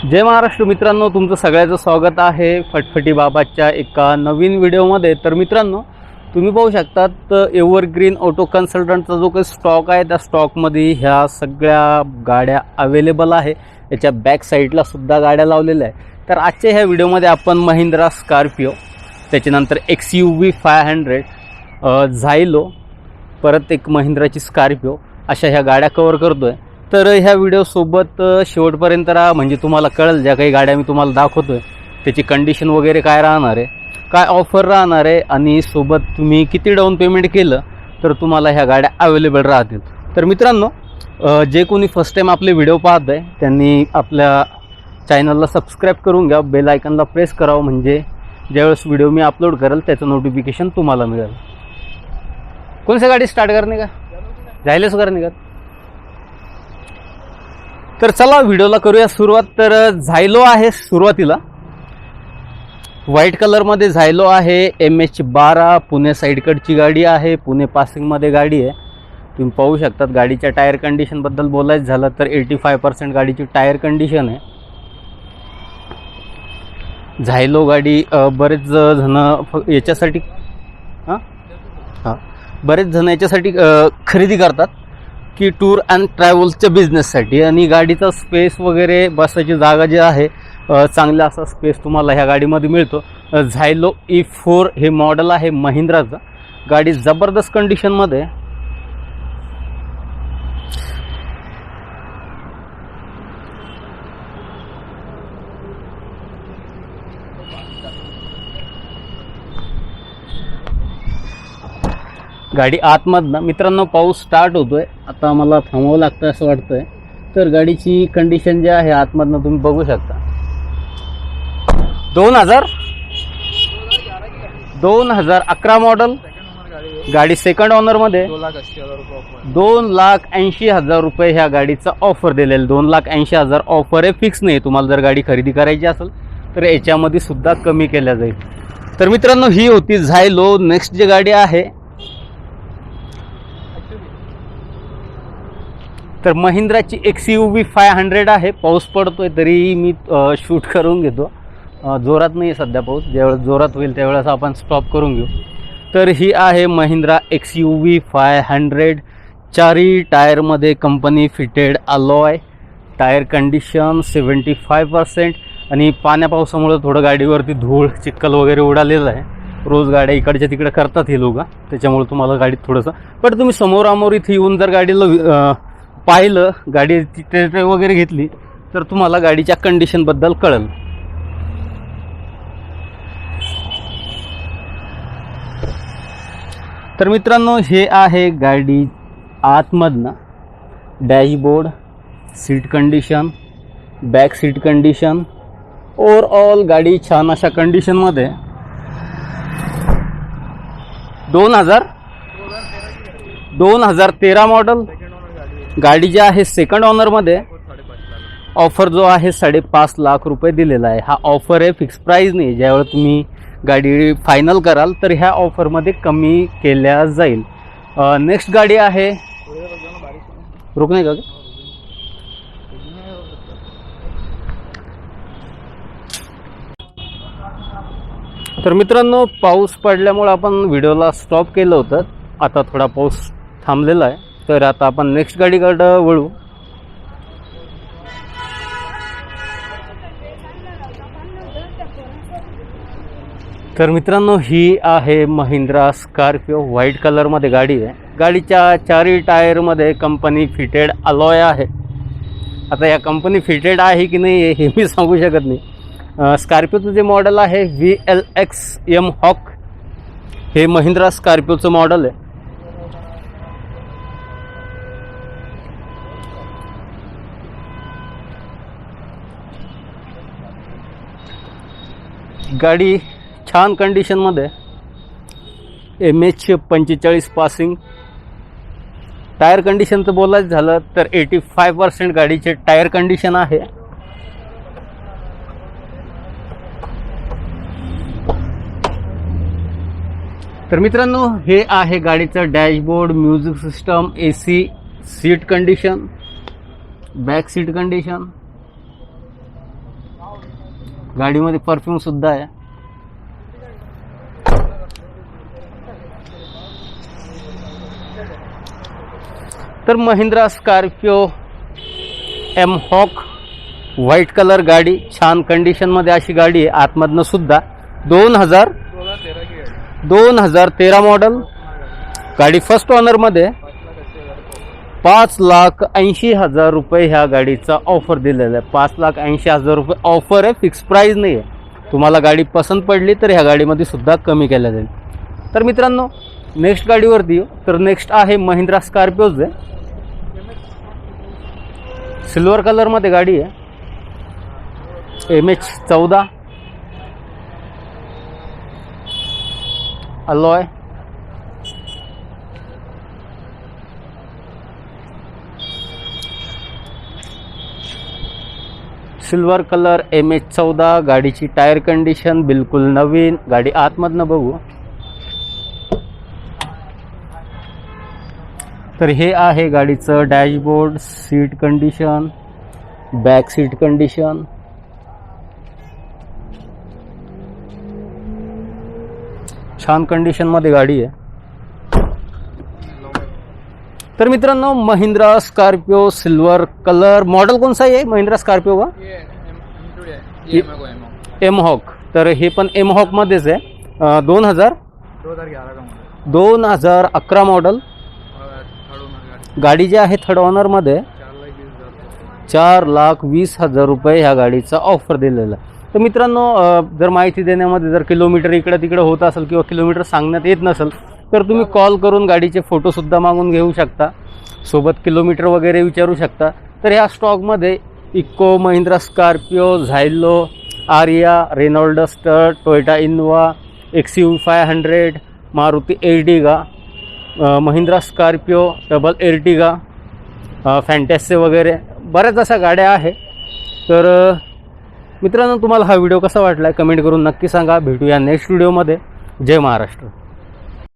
जय महाराष्ट्र मित्रांनो, तुमचं सगळ्याचं स्वागत आहे फटफटी बाबाच्या एका नवीन व्हिडिओमध्ये। तर मित्रांनो, तुम्ही पाहू शकतात एव्हरग्रीन ऑटो कन्सल्टंटचा जो काही स्टॉक आहे त्या स्टॉकमध्ये ह्या सगळ्या गाड्या अवेलेबल आहे। याच्या बॅक साईडला सुद्धा गाड्या लावलेल्या आहे। तर आजच्या ह्या व्हिडिओमध्ये आपण महिंद्रा स्कॉर्पिओ, त्याच्यानंतर XUV 500, झायलो, परत एक महिंद्राची स्कॉर्पिओ, अशा ह्या गाड्या कव्हर करतोय। तर ह्या व्हिडिओसोबत शेवटपर्यंत राहा, म्हणजे तुम्हाला कळेल ज्या काही गाड्या मी तुम्हाला दाखवतोय त्याची कंडिशन वगैरे काय राहणार आहे, काय ऑफर राहणार आहे, आणि सोबत तुम्ही किती डाऊन पेमेंट केलं तर तुम्हाला ह्या गाड्या अवेलेबल राहतील। तर मित्रांनो, जे कोणी फर्स्ट टाईम आपले व्हिडिओ पाहत आहे त्यांनी आपल्या चॅनलला सबस्क्राईब करून घ्या, बेल आयकॉनला प्रेस करावं, म्हणजे ज्यावेळेस व्हिडिओ मी अपलोड करेल त्याचं नोटिफिकेशन तुम्हाला मिळेल। कोणत्या गाडी स्टार्ट करणे का, झायलोच करणे का? तर चला व्हिडिओला करूया सुरुवात। तर झायलो आहे सुरुवातीला, व्हाईट कलरमध्ये झायलो आहे, MH12 पुणे साईडकडची गाडी आहे, पुणे पासिंगमध्ये गाडी आहे। तुम्ही पाहू शकतात गाडीच्या टायर कंडिशनबद्दल बोलायचं झालं तर 85% गाडीची टायर कंडिशन आहे। झायलो गाडी बरेच जण याच्यासाठी याच्यासाठी खरेदी करतात की टूर अँड ट्रॅव्हल्सच्या बिझनेससाठी, आणि गाडीचा स्पेस वगैरे बसायची जागा जी आहे चांगला असा स्पेस तुम्हाला ह्या गाडीमध्ये मिळतो। झायलो E4 हे मॉडेल आहे महिंद्राचं। गाडी जबरदस्त कंडिशनमध्ये, गाडी आतमधनं मित्रांनो पाऊस स्टार्ट होतोय, आता मला थांबावं लागतं असं वाटतंय। तर गाडीची कंडिशन जी आहे आतमधनं तुम्ही बघू शकता। 2011 मॉडेल गाडी, सेकंड ओनरमध्ये 2,80,000 रुपये ह्या गाडीचा ऑफर दिलेला। 2,80,000 ऑफर आहे, फिक्स नाही। तुम्हाला जर गाडी खरेदी करायची असेल तर याच्यामध्ये सुद्धा कमी केल्या जाईल। तर मित्रांनो, ही होती झायलो। नेक्स्ट जी गाडी आहे तर महिंद्राची XUV 500 आहे। पाऊस पडतोय तरी मी शूट करून घेतो, जोरात नाही सध्या पाऊस, ज्यावेळेस जोरात होईल त्यावेळेस आपण स्टॉप करून घेऊ। तर ही आहे महिंद्रा XUV 500, चारही टायरमध्ये company fitted alloy, tyre condition 75%, आणि पाण्या पावसामुळे थोडं गाडीवरती धूळ चिखल वगैरे उडालेलं आहे। रोज गाड्या इकडच्या तिकडे करतात हे लोक, त्याच्यामुळे तुम्हाला गाडीत थोडंसं, पण तुम्ही समोरामोर इथे येऊन जर गाडीला पाहिलं, गाडी टेस्ट वगैरे घेतली तर तुम्हाला गाडीच्या कंडिशनबद्दल कळेल। तर मित्रांनो, हे आहे गाडी आतमधनं dashboard, seat condition, back seat condition, overall गाडी छान अशा कंडिशनमध्ये। 2013 मॉडेल गाडी जी आहे सेकंड ओनरमध्ये। ऑफर जो आहे 5.5 लाख रुपये दिलेला आहे। हा ऑफर आहे, फिक्स प्राईस नाही। ज्यावेळेस तुम्ही गाडी फायनल कराल तर ह्या ऑफरमध्ये कमी केल्या जाईल। नेक्स्ट गाडी आहे, रुकणे का? तर मित्रांनो, पाऊस पडल्यामुळे आपण व्हिडिओला स्टॉप केलं होतं, आता थोडा पाऊस थांबलेला आहे। तर आता आपण नेक्स्ट गाडीकडे वळू। तर मित्रांनो, ही आहे महिंद्रा स्कॉर्पिओ, व्हाईट कलरमध्ये गाडी आहे। गाडीच्या चारही टायरमध्ये कंपनी फिटेड अलॉय आहे। आता या कंपनी फिटेड आहे की नाही हे मी सांगू शकत नाही। स्कॉर्पिओचं जे मॉडेल आहे VLX M हॉक, हे महिंद्रा स्कॉर्पिओचं मॉडेल आहे। गाडी छान कंडिशनमध्ये, MH45 पासिंग। टायर कंडिशनचं बोलायचं झालं तर 85% गाडीचे टायर कंडिशन आहे। तर मित्रांनो, हे आहे गाडीचं dashboard, music system, AC, seat condition, back seat condition, गाडीमध्ये परफ्यूम सुद्धा आहे. तर महिंद्रा स्कॉर्पिओ एम हॉक व्हाईट कलर गाडी, छान कंडिशनमध्ये अशी गाडी आहे. आतमधनं सुद्धा 2013 मॉडेल गाडी, फर्स्ट ओनरमध्ये 5,80,000 रुपये ह्या गाडीचा ऑफर दिलेला आहे. 5,80,000 रुपये ऑफर आहे, फिक्स प्राईज नाही आहे. तुम्हाला गाडी पसंत पडली तर ह्या गाडीमध्ये सुद्धा कमी केल्या जाईल. तर मित्रांनो नेक्स्ट गाडीवरती येऊ. तर नेक्स्ट आहे महिंद्रा स्कॉर्पिओज आहे, सिल्वर कलरमध्ये गाडी आहे. MH14 alloy, silver colour MH14. गाडीची टायर कंडिशन बिलकुल नवीन. गाडी आतमधनं बघू. तर हे आहे गाडीचं dashboard, seat condition, back seat condition. छान कंडिशनमध्ये गाडी आहे. तर मित्रांनो Mahindra Scorpio silver colour, model कोणसा आहे महिंद्रा स्कॉर्पिओ का? M Hawk. तर हे पण एम हॉक मध्येच आहे. 2011 मॉडेल. गाडी जी आहे थर्ड ओनरमध्ये 4,20,000 रुपये ह्या गाडीचा ऑफर दिलेला. तर मित्रांनो जर माहिती देण्यामध्ये जर किलोमीटर इकडं तिकडं होत असेल किंवा किलोमीटर सांगण्यात येत नसेल तर तुम्ही कॉल करून गाडीचे फोटोसुद्धा मागून घेऊ शकता, सोबत किलोमीटर वगैरे विचारू शकता. तर ह्या स्टॉकमध्ये Eeco, Mahindra Scorpio, Xylo, Aria, Renault Duster, Toyota Innova, XUV500, Maruti Ertiga, Mahindra Scorpio double Ertiga, fantasy वगैरे बऱ्याच अशा गाड्या आहे. तर मित्रांनो तुम्हाला हा व्हिडिओ कसा वाटला कमेंट करून नक्की सांगा. भेटूया नेक्स्ट व्हिडिओमध्ये. जय महाराष्ट्र.